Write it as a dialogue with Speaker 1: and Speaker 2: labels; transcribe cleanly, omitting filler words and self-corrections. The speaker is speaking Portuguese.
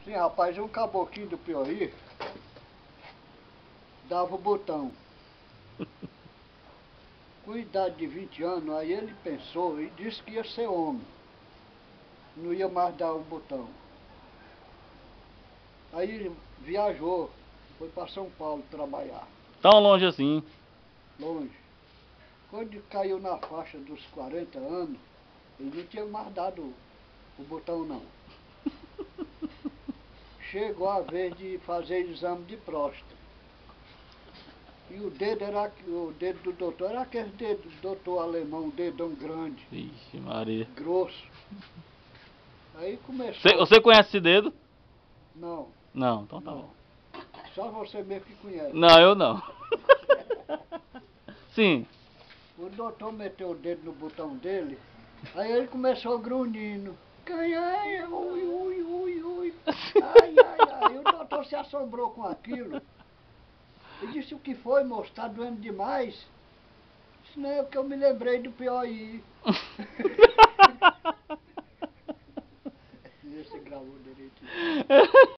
Speaker 1: Sim, rapaz, um caboclinho do Piauí dava o botão. Com idade de 20 anos, aí ele pensou e disse que ia ser homem. Não ia mais dar o botão. Aí ele viajou, foi para São Paulo trabalhar,
Speaker 2: Tão longe assim.
Speaker 1: longe. Quando caiu na faixa dos 40 anos, ele não tinha mais dado o botão não. Chegou a vez de fazer exame de próstata. E o dedo do doutor era aquele dedo do doutor alemão, um dedão grande,
Speaker 2: Vixe Maria.
Speaker 1: grosso. Aí começou.
Speaker 2: Você conhece esse dedo?
Speaker 1: Não,
Speaker 2: Não, então tá
Speaker 1: não.
Speaker 2: bom.
Speaker 1: Só você mesmo que conhece.
Speaker 2: Não, eu não. Sim.
Speaker 1: O doutor meteu o dedo no botão dele, aí ele começou grunhindo. Ai, ui, ui, ui, ui. Ai, ai, ai. O doutor se assombrou com aquilo. E disse: o que foi, moço? Tá doendo demais? Disse: não, é porque eu me lembrei do Piauí. Você gravou direitinho.